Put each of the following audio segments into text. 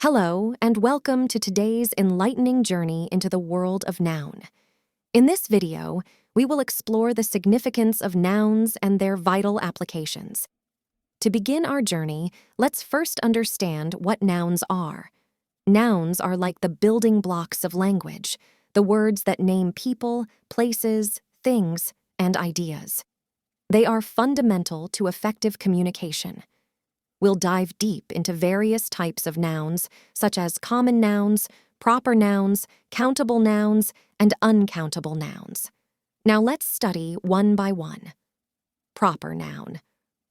Hello, and welcome to today's enlightening journey into the world of noun. In this video, we will explore the significance of nouns and their vital applications. To begin our journey, let's first understand what nouns are. Nouns are like the building blocks of language, the words that name people, places, things, and ideas. They are fundamental to effective communication. We'll dive deep into various types of nouns, such as common nouns, proper nouns, countable nouns, and uncountable nouns. Now let's study one by one. Proper noun.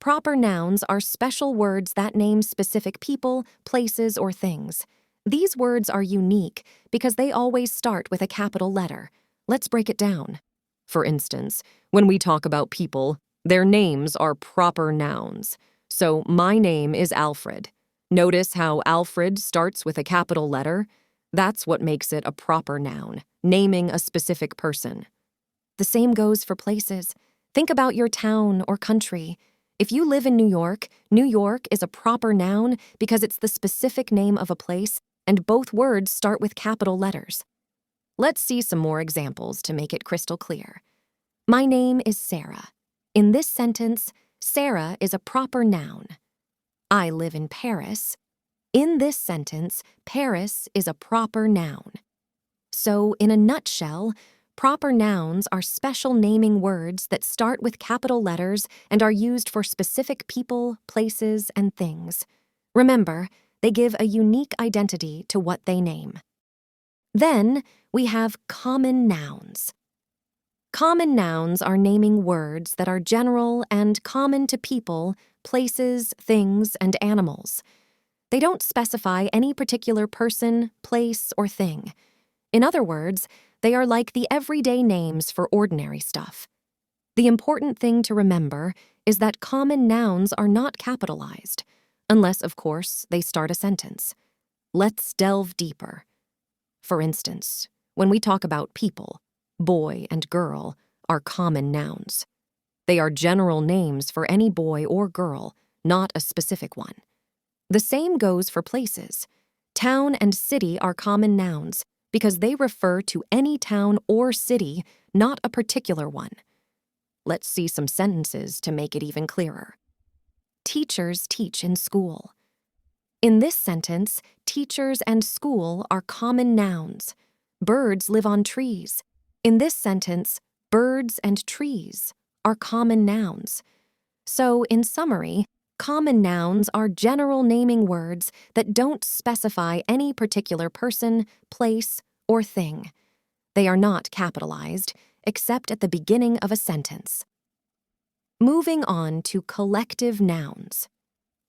Proper nouns are special words that name specific people, places, or things. These words are unique because they always start with a capital letter. Let's break it down. For instance, when we talk about people, their names are proper nouns. So, my name is Alfred. Notice how Alfred starts with a capital letter? That's what makes it a proper noun, naming a specific person. The same goes for places. Think about your town or country. If you live in New York is a proper noun because it's the specific name of a place, and both words start with capital letters. Let's see some more examples to make it crystal clear. My name is Sarah. In this sentence, Sarah is a proper noun. I live in Paris. In this sentence, Paris is a proper noun. So, in a nutshell, proper nouns are special naming words that start with capital letters and are used for specific people, places, and things. Remember, they give a unique identity to what they name. Then, we have common nouns. Common nouns are naming words that are general and common to people, places, things, and animals. They don't specify any particular person, place, or thing. In other words, they are like the everyday names for ordinary stuff. The important thing to remember is that common nouns are not capitalized, unless, of course, they start a sentence. Let's delve deeper. For instance, when we talk about people, boy and girl are common nouns. They are general names for any boy or girl, not a specific one. The same goes for places. Town and city are common nouns because they refer to any town or city, not a particular one. Let's see some sentences to make it even clearer. Teachers teach in school. In this sentence, teachers and school are common nouns. Birds live on trees. In this sentence, birds and trees are common nouns. So, in summary, common nouns are general naming words that don't specify any particular person, place, or thing. They are not capitalized, except at the beginning of a sentence. Moving on to collective nouns.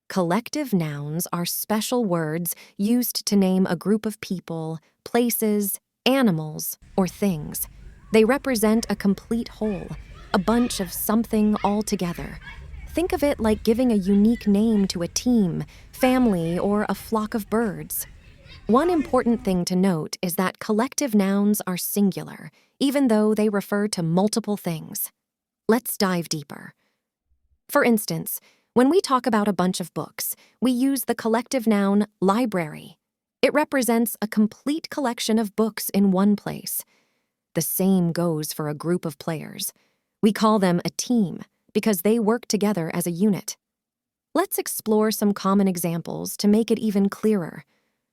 Collective nouns are special words used to name a group of people, places, animals, or things. They represent a complete whole, a bunch of something all together. Think of it like giving a unique name to a team, family, or a flock of birds. One important thing to note is that collective nouns are singular, even though they refer to multiple things. Let's dive deeper. For instance, when we talk about a bunch of books, we use the collective noun library. It represents a complete collection of books in one place. The same goes for a group of players. We call them a team because they work together as a unit. Let's explore some common examples to make it even clearer.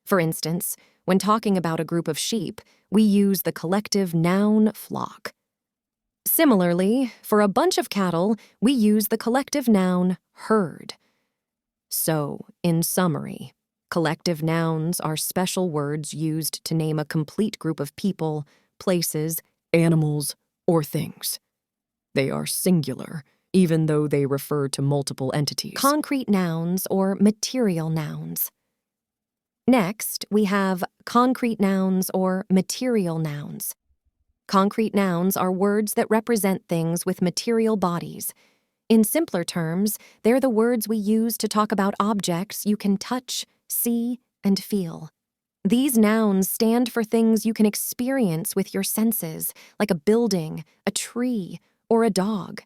For instance, when talking about a group of sheep, we use the collective noun flock. Similarly, for a bunch of cattle, we use the collective noun herd. So, in summary, collective nouns are special words used to name a complete group of people, places, animals, or things. They are singular, even though they refer to multiple entities. Concrete nouns or material nouns. Next, we have concrete nouns or material nouns. Concrete nouns are words that represent things with material bodies. In simpler terms, they're the words we use to talk about objects you can touch, see, and feel. These nouns stand for things you can experience with your senses, like a building, a tree, or a dog.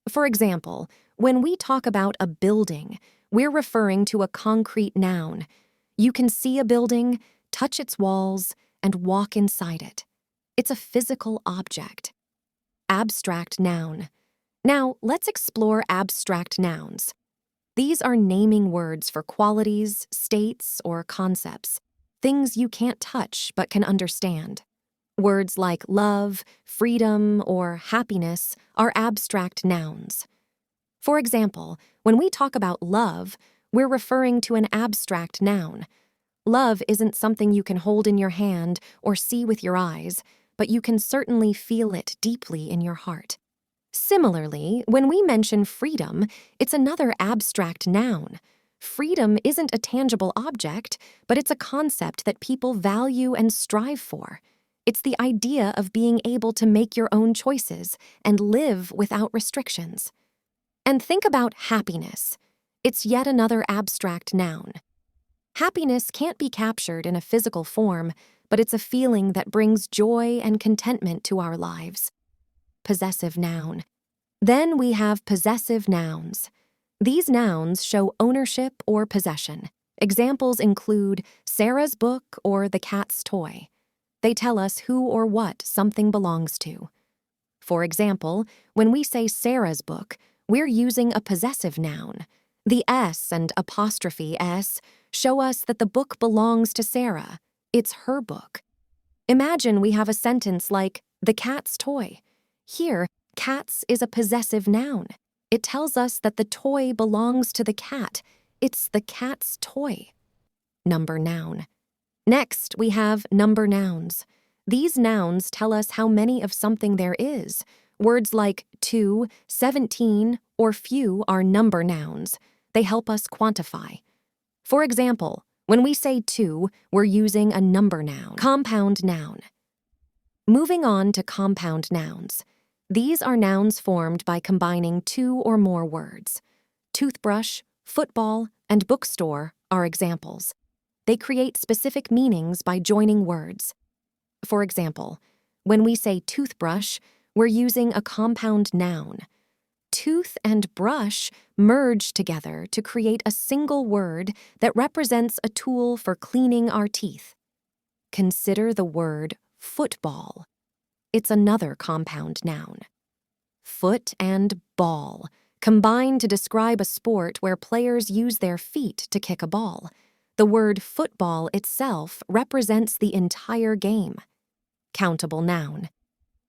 For example, when we talk about a building, we're referring to a concrete noun. You can see a building, touch its walls, and walk inside it. It's a physical object. Abstract noun. Now, let's explore abstract nouns. These are naming words for qualities, states, or concepts, things you can't touch but can understand. Words like love, freedom, or happiness are abstract nouns. For example, when we talk about love, we're referring to an abstract noun. Love isn't something you can hold in your hand or see with your eyes, but you can certainly feel it deeply in your heart. Similarly, when we mention freedom, it's another abstract noun. Freedom isn't a tangible object, but it's a concept that people value and strive for. It's the idea of being able to make your own choices and live without restrictions. And think about happiness. It's yet another abstract noun. Happiness can't be captured in a physical form, but it's a feeling that brings joy and contentment to our lives. Possessive noun. Then we have possessive nouns. These nouns show ownership or possession. Examples include Sarah's book or the cat's toy. They tell us who or what something belongs to. For example, when we say Sarah's book, we're using a possessive noun. The S and apostrophe S show us that the book belongs to Sarah. It's her book. Imagine we have a sentence like, the cat's toy. Here, cats is a possessive noun. It tells us that the toy belongs to the cat. It's the cat's toy. Number noun. Next, we have number nouns. These nouns tell us how many of something there is. Words like 2, 17, or few are number nouns. They help us quantify. For example, when we say 2, we're using a number noun. Compound noun. Moving on to compound nouns. These are nouns formed by combining 2 or more words. Toothbrush, football, and bookstore are examples. They create specific meanings by joining words. For example, when we say toothbrush, we're using a compound noun. Tooth and brush merge together to create a single word that represents a tool for cleaning our teeth. Consider the word football. It's another compound noun. Foot and ball combine to describe a sport where players use their feet to kick a ball. The word football itself represents the entire game. Countable noun.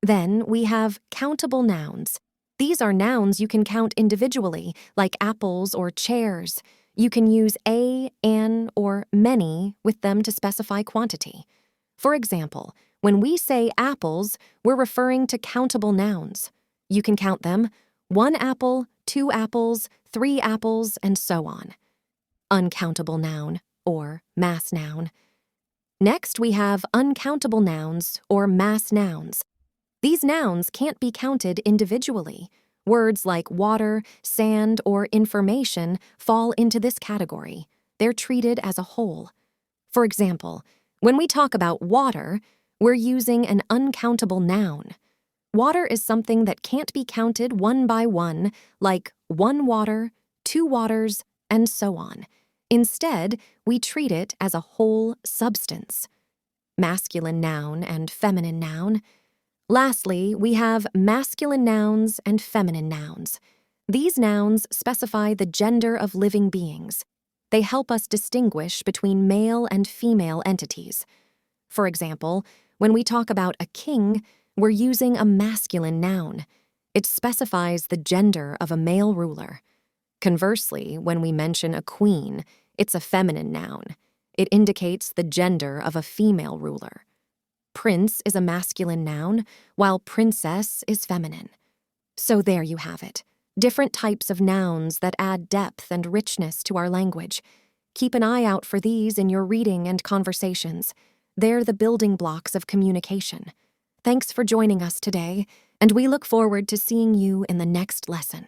Then we have countable nouns. These are nouns you can count individually, like apples or chairs. You can use a, an, or many with them to specify quantity. For example, when we say apples, we're referring to countable nouns. You can count them 1 apple, 2 apples, 3 apples, and so on. Uncountable noun, or mass noun. Next, we have uncountable nouns, or mass nouns. These nouns can't be counted individually. Words like water, sand, or information fall into this category. They're treated as a whole. For example, when we talk about water, we're using an uncountable noun. Water is something that can't be counted one by one, like 1 water, 2 waters, and so on. Instead, we treat it as a whole substance. Masculine noun and feminine noun. Lastly, we have masculine nouns and feminine nouns. These nouns specify the gender of living beings. They help us distinguish between male and female entities. For example, when we talk about a king, we're using a masculine noun. It specifies the gender of a male ruler. Conversely, when we mention a queen, it's a feminine noun. It indicates the gender of a female ruler. Prince is a masculine noun, while princess is feminine. So there you have it. Different types of nouns that add depth and richness to our language. Keep an eye out for these in your reading and conversations. They're the building blocks of communication. Thanks for joining us today, and we look forward to seeing you in the next lesson.